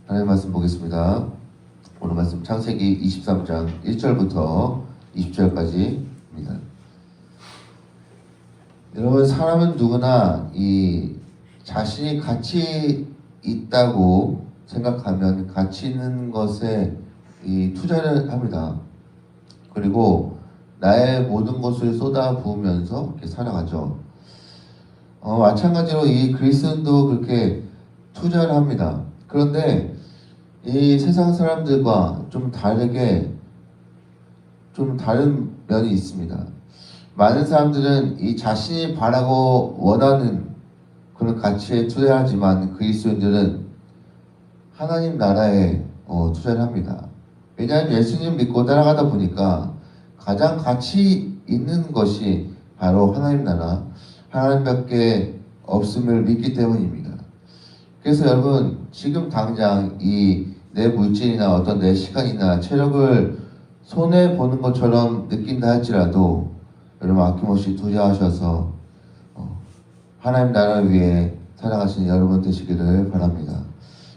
하나님 말씀 보겠습니다. 오늘 말씀 창세기 23장 1절부터 20절까지입니다. 여러분, 사람은 누구나 이 자신이 가치 있다고 생각하면 가치 있는 것에 이 투자를 합니다. 그리고 나의 모든 것을 쏟아 부으면서 이렇게 살아가죠. 마찬가지로 이 그리스도인도 그렇게 투자를 합니다. 그런데 이 세상 사람들과 좀 다르게 좀 다른 면이 있습니다. 많은 사람들은 이 자신이 바라고 원하는 그런 가치에 투자하지만 그리스도인들은 하나님 나라에 투자를 합니다. 왜냐하면 예수님 믿고 따라가다 보니까 가장 가치 있는 것이 바로 하나님 나라, 하나님밖에 없음을 믿기 때문입니다. 그래서 여러분, 지금 당장 이 내 물질이나 어떤 내 시간이나 체력을 손해 보는 것처럼 느낀다 할지라도 여러분 아낌없이 투자하셔서 하나님 나라를 위해 살아가시는 여러분 되시기를 바랍니다.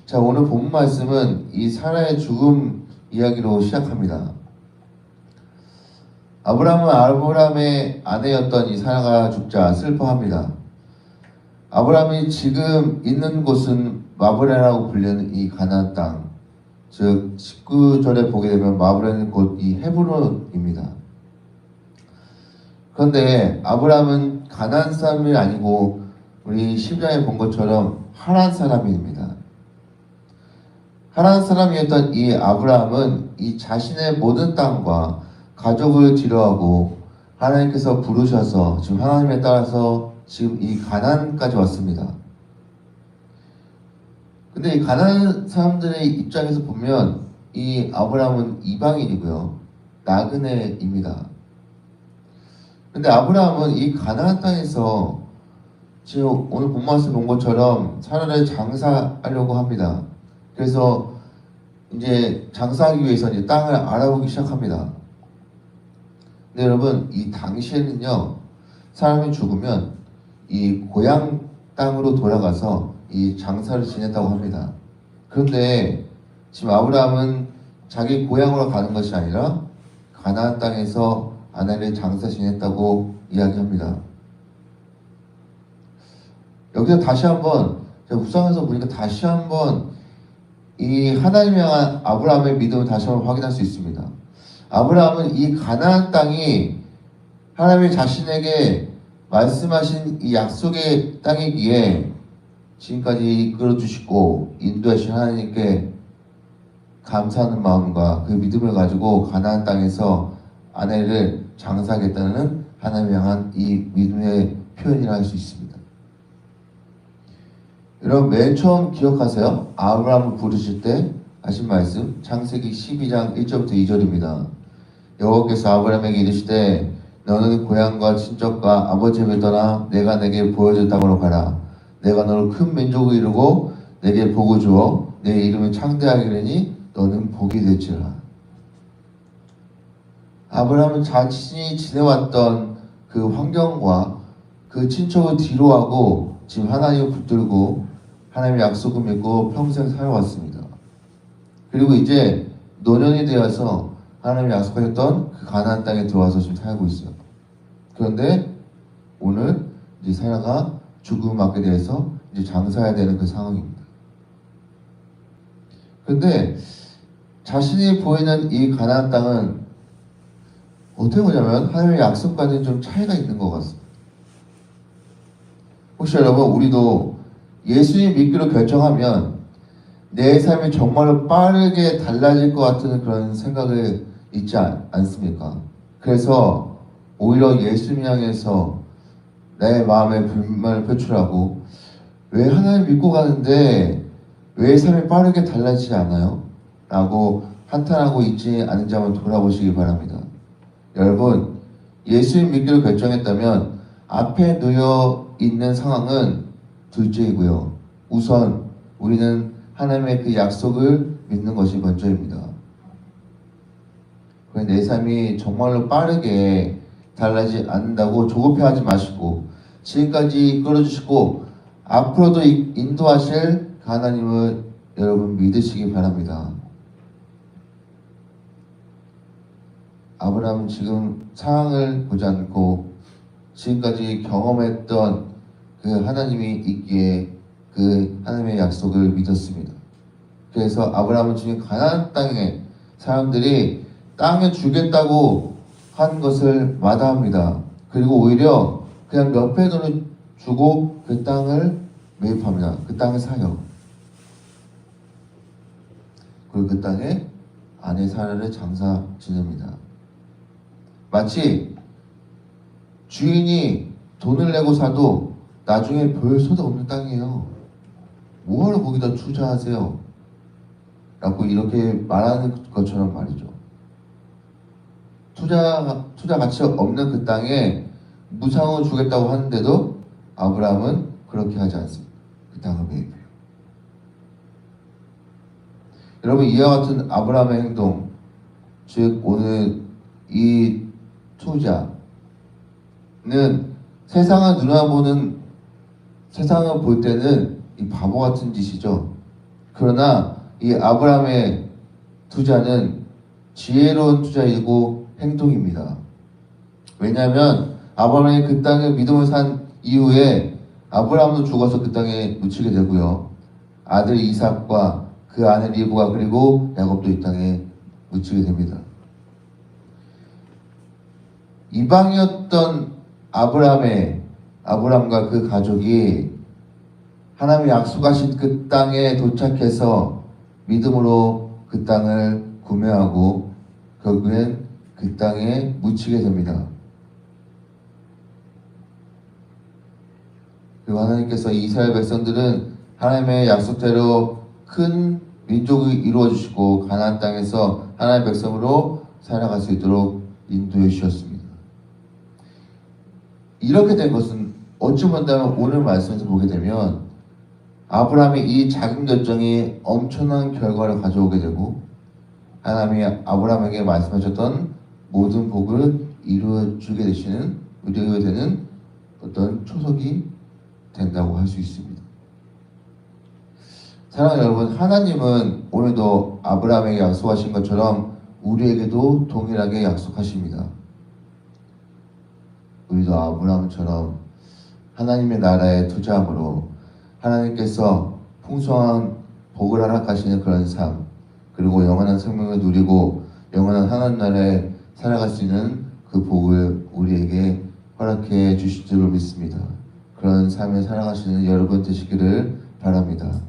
자, 오늘 본 말씀은 이 사라의 죽음 이야기로 시작합니다. 아브라함은 아브라함의 아내였던 이 사라가 죽자 슬퍼합니다. 아브라함이 지금 있는 곳은 마브레라고 불리는 이 가나안 땅, 즉 19절에 보게 되면 마브레는 곧 이 헤브론입니다. 그런데 아브라함은 가나안 사람이 아니고 우리 10장에 본 것처럼 하란 사람입니다. 하란 사람이었던 이 아브라함은 이 자신의 모든 땅과 가족을 뒤로하고 하나님께서 부르셔서 지금 하나님에 따라서 지금 이 가나안까지 왔습니다. 근데 이 가나안 사람들의 입장에서 보면 이 아브라함은 이방인이고요, 나그네입니다. 근데 아브라함은 이 가나안 땅에서 지금 오늘 본 말씀 본 것처럼 사라를 장사하려고 합니다. 그래서 이제 장사하기 위해서 이제 땅을 알아보기 시작합니다. 근데 여러분, 이 당시에는요, 사람이 죽으면 이 고향 땅으로 돌아가서 이 장사를 지냈다고 합니다. 그런데 지금 아브라함은 자기 고향으로 가는 것이 아니라 가나안 땅에서 아내를 장사 지냈다고 이야기합니다. 여기서 다시 한번 제가 구상에서 보니까 다시 한번 이 하나님에 향한 아브라함의 믿음을 다시 한번 확인할 수 있습니다. 아브라함은 이 가나안 땅이 하나님이 자신에게 말씀하신 이 약속의 땅이기에 지금까지 이끌어주시고 인도하신 하나님께 감사하는 마음과 그 믿음을 가지고 가나안 땅에서 아내를 장사하겠다는 하나님을 향한 이 믿음의 표현이라 할 수 있습니다. 여러분, 맨 처음 기억하세요? 아브라함을 부르실 때 하신 말씀 창세기 12장 1절부터 2절입니다. 여호와께서 아브라함에게 이르시되 너는 고향과 친척과 아버지 집을 떠나 내가 내게 보여줄 땅으로 가라. 내가 너를 큰 민족을 이루고 내게 복을 주어 내 이름을 창대하게 하리니 너는 복이 될지라. 아브라함은 자신이 지내왔던 그 환경과 그 친척을 뒤로하고 지금 하나님을 붙들고 하나님의 약속을 믿고 평생 살아왔습니다. 그리고 이제 노년이 되어서 하나님이 약속하셨던 그 가나안 땅에 들어와서 지금 살고 있어요. 그런데 오늘 이제 사라가 죽음을 맞게 돼서 이제 장사해야 되는 그 상황입니다. 그런데 자신이 보이는 이 가나안 땅은 어떻게 보냐면 하나님의 약속과는 좀 차이가 있는 것 같습니다. 혹시 여러분, 우리도 예수님 믿기로 결정하면 내 삶이 정말로 빠르게 달라질 것 같은 그런 생각을 있지 않습니까? 그래서 오히려 예수님 향해서 내 마음의 불만을 표출하고 왜 하나님 믿고 가는데 왜 삶이 빠르게 달라지지 않아요? 라고 한탄하고 있지 않은지 한번 돌아보시기 바랍니다. 여러분, 예수님 믿기로 결정했다면 앞에 놓여 있는 상황은 둘째이고요, 우선 우리는 하나님의 그 약속을 믿는 것이 먼저입니다. 내 삶이 정말로 빠르게 달라지지 않는다고 조급해하지 마시고 지금까지 이끌어주시고 앞으로도 인도하실 하나님을 여러분 믿으시기 바랍니다. 아브라함은 지금 상황을 보지 않고 지금까지 경험했던 그 하나님이 있기에 그 하나님의 약속을 믿었습니다. 그래서 아브라함은 지금 가나안 땅에 사람들이 땅을 주겠다고 한 것을 마다합니다. 그리고 오히려 그냥 몇배 돈을 주고 그 땅을 매입합니다. 그 땅을 사요. 그리고 그 땅에 아내 사라를 장사 지냅니다. 마치 주인이 돈을 내고 사도 나중에 별 소득 없는 땅이에요. 뭐하러 거기다 투자하세요? 라고 이렇게 말하는 것처럼 말이죠. 투자 가치 없는 그 땅에 무상으로 주겠다고 하는데도 아브라함은 그렇게 하지 않습니다. 그 땅을 매입해요. 여러분, 이와 같은 아브라함의 행동, 즉 오늘 이 투자는 세상을 볼 때는 이 바보 같은 짓이죠. 그러나 이 아브라함의 투자는 지혜로운 투자이고 행동입니다. 왜냐하면 아브라함이 그 땅을 믿음을 산 이후에 아브라함도 죽어서 그 땅에 묻히게 되고요. 아들 이삭과 그 아내 리브가 그리고 야곱도 이 땅에 묻히게 됩니다. 이방이었던 아브라함과 그 가족이 하나님이 약속하신 그 땅에 도착해서 믿음으로 그 땅을 구매하고 결국엔 그 땅에 묻히게 됩니다. 그리고 하나님께서 이스라엘 백성들은 하나님의 약속대로 큰 민족을 이루어주시고 가나안 땅에서 하나님의 백성으로 살아갈 수 있도록 인도해 주셨습니다. 이렇게 된 것은 어찌 본다면 오늘 말씀에서 보게 되면 아브라함의 이 작은 결정이 엄청난 결과를 가져오게 되고 하나님이 아브라함에게 말씀하셨던 모든 복을 이루어주게 되는 어떤 초석이 된다고 할 수 있습니다. 사랑하는 여러분, 하나님은 오늘도 아브라함에게 약속하신 것처럼 우리에게도 동일하게 약속하십니다. 우리도 아브라함처럼 하나님의 나라에 투자함으로 하나님께서 풍성한 복을 허락하시는 그런 삶, 그리고 영원한 생명을 누리고 영원한 하나님 나라에 살아갈 수 있는 그 복을 우리에게 허락해 주실 줄로 믿습니다. 그런 삶을 살아가시는 여러분 되시기를 바랍니다.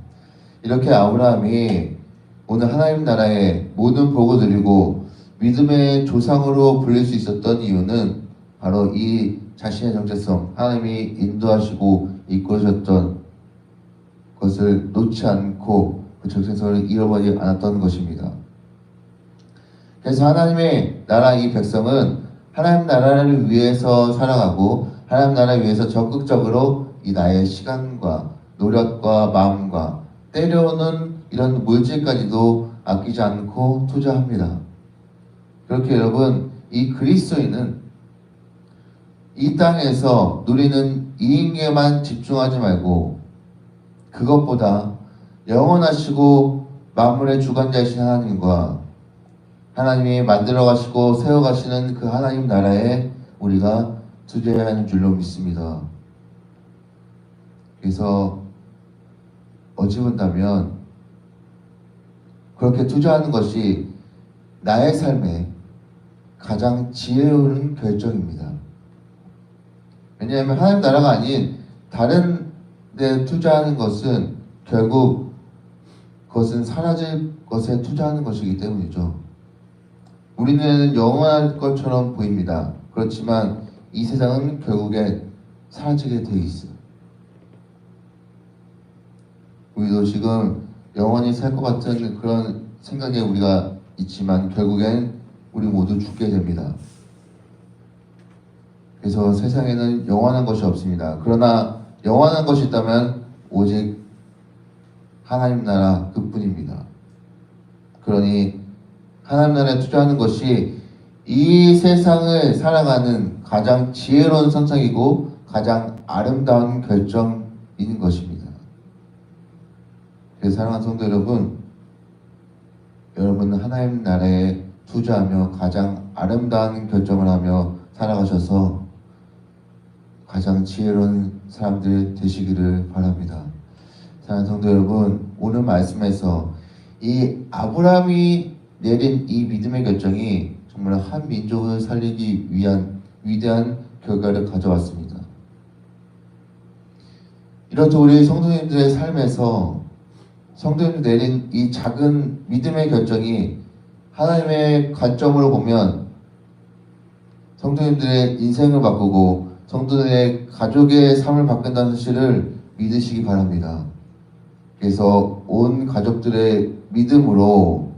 이렇게 아브라함이 오늘 하나님 나라의 모든 복을 누리고 믿음의 조상으로 불릴 수 있었던 이유는 바로 이 자신의 정체성, 하나님이 인도하시고 이끌으셨던 것을 놓지 않고 그 정체성을 잃어버리지 않았던 것입니다. 그래서 하나님의 나라 이 백성은 하나님 나라를 위해서 살아가고 하나님 나라를 위해서 적극적으로 이 나의 시간과 노력과 마음과 때려오는 이런 물질까지도 아끼지 않고 투자합니다. 그렇게 여러분, 이 그리스도인은 이 땅에서 누리는 이익에만 집중하지 말고 그것보다 영원하시고 만물의 주관자이신 하나님과 하나님이 만들어 가시고 세워 가시는 그 하나님 나라에 우리가 투자해야 하는 줄로 믿습니다. 그래서 어찌 본다면 그렇게 투자하는 것이 나의 삶에 가장 지혜로운 결정입니다. 왜냐하면 하나님 나라가 아닌 다른 데 투자하는 것은 결국 그것은 사라질 것에 투자하는 것이기 때문이죠. 우리 눈에는 영원할 것처럼 보입니다. 그렇지만 이 세상은 결국에 사라지게 되어 있어요. 우리도 지금 영원히 살 것 같은 그런 생각에 우리가 있지만 결국엔 우리 모두 죽게 됩니다. 그래서 세상에는 영원한 것이 없습니다. 그러나 영원한 것이 있다면 오직 하나님 나라 그뿐입니다. 그러니 하나님 나라에 투자하는 것이 이 세상을 살아가는 가장 지혜로운 선택이고 가장 아름다운 결정인 것입니다. 그래서 사랑하는 성도 여러분, 여러분은 하나님 나라에 투자하며 가장 아름다운 결정을 하며 살아가셔서 가장 지혜로운 사람들 되시기를 바랍니다. 사랑하는 성도 여러분, 오늘 말씀에서 이 아브라함이 내린 이 믿음의 결정이 정말 한 민족을 살리기 위한 위대한 결과를 가져왔습니다. 이렇듯 우리 성도님들의 삶에서 성도님들 내린 이 작은 믿음의 결정이 하나님의 관점으로 보면 성도님들의 인생을 바꾸고 성도들의 가족의 삶을 바꾼다는 사실을 믿으시기 바랍니다. 그래서 온 가족들의 믿음으로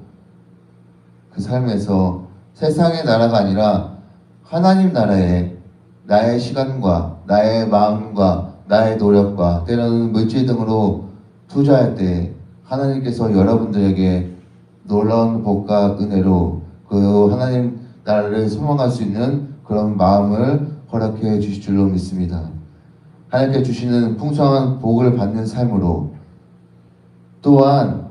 그 삶에서 세상의 나라가 아니라 하나님 나라에 나의 시간과 나의 마음과 나의 노력과 때로는 물질 등으로 투자할 때 하나님께서 여러분들에게 놀라운 복과 은혜로 그 하나님 나라를 소망할 수 있는 그런 마음을 허락해 주실 줄로 믿습니다. 하나님께 주시는 풍성한 복을 받는 삶으로 또한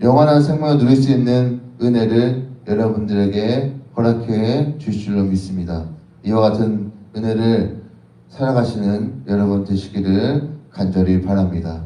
영원한 생명을 누릴 수 있는 은혜를 여러분들에게 허락해 주실 줄로 믿습니다. 이와 같은 은혜를 살아가시는 여러분 되시기를 간절히 바랍니다.